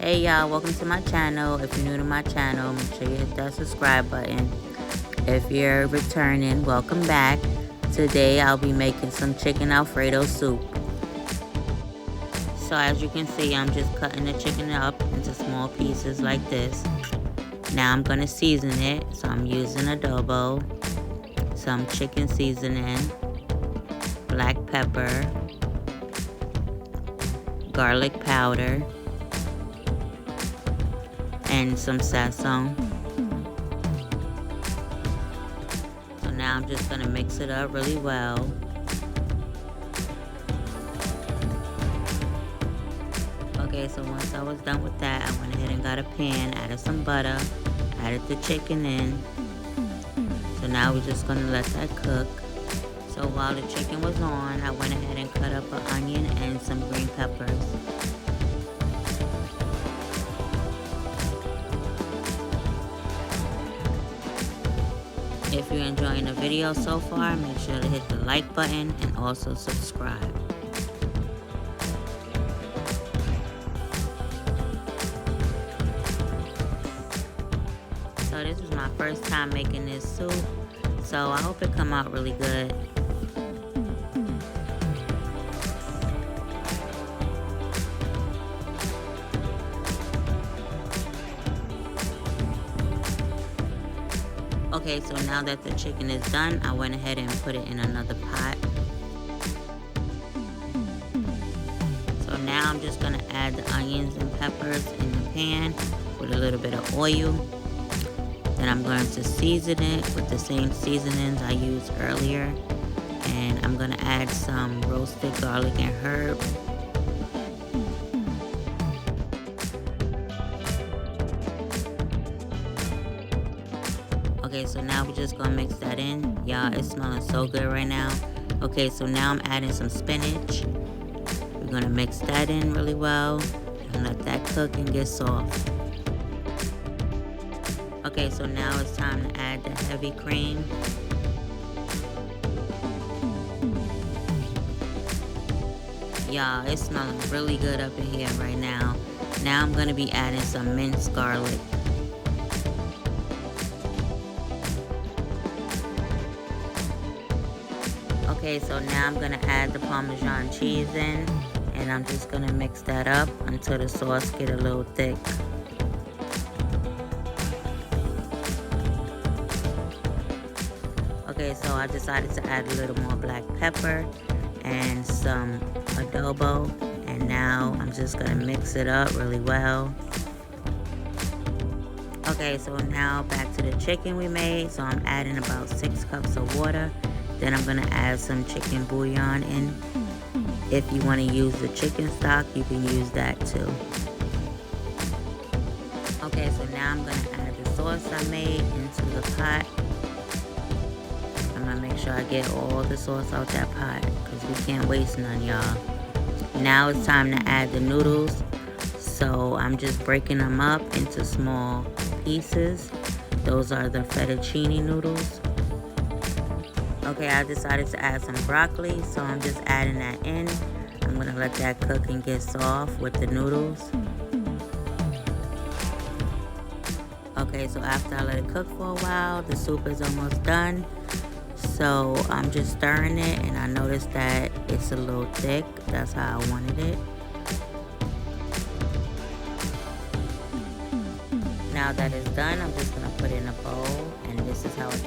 Hey y'all, welcome to my channel. If you're new to my channel, make sure you hit that subscribe button. If you're returning, welcome back. Today I'll be making some chicken Alfredo soup. So as you can see, I'm just cutting the chicken up into small pieces like this. Now I'm gonna season it. So I'm using adobo, some chicken seasoning, black pepper, garlic powder, and some sazon. So now I'm just gonna mix it up really well. Okay, so once I was done with that, I went ahead and got a pan, added some butter, added the chicken in. So now we're just gonna let that cook. So while the chicken was on, I went ahead and cut up an onion and some green peppers. If you're enjoying the video so far, make sure to hit the like button and also subscribe. So this was my first time making this soup, so I hope it come out really good. Okay, so now that the chicken is done, I went ahead and put it in another pot. So now I'm just gonna add the onions and peppers in the pan with a little bit of oil. Then I'm going to season it with the same seasonings I used earlier. And I'm gonna add some roasted garlic and herb. Okay, so now we're just gonna mix that in. Y'all, it's smelling so good right now. Okay, so now I'm adding some spinach. We're gonna mix that in really well and let that cook and get soft. Okay, so now it's time to add the heavy cream. Y'all, it's smelling really good up in here right now. Now I'm gonna be adding some minced garlic. Okay, so now I'm gonna add the Parmesan cheese in, and I'm just gonna mix that up until the sauce get a little thick. Okay, so I decided to add a little more black pepper and some adobo, and now I'm just gonna mix it up really well. Okay, so now back to the chicken we made. So I'm adding about 6 cups of water. Then I'm gonna add some chicken bouillon in. If you wanna use the chicken stock, you can use that too. Okay, so now I'm gonna add the sauce I made into the pot. I'm gonna make sure I get all the sauce out that pot because we can't waste none, y'all. Now it's time to add the noodles. So I'm just breaking them up into small pieces. Those are the fettuccine noodles. Okay, I decided to add some broccoli, so I'm just adding that in. I'm gonna let that cook and get soft with the noodles. Okay, so after I let it cook for a while, the soup is almost done. So I'm just stirring it, and I noticed that it's a little thick. That's how I wanted it. Now that it's done, I'm just gonna put it in a bowl, and this is how it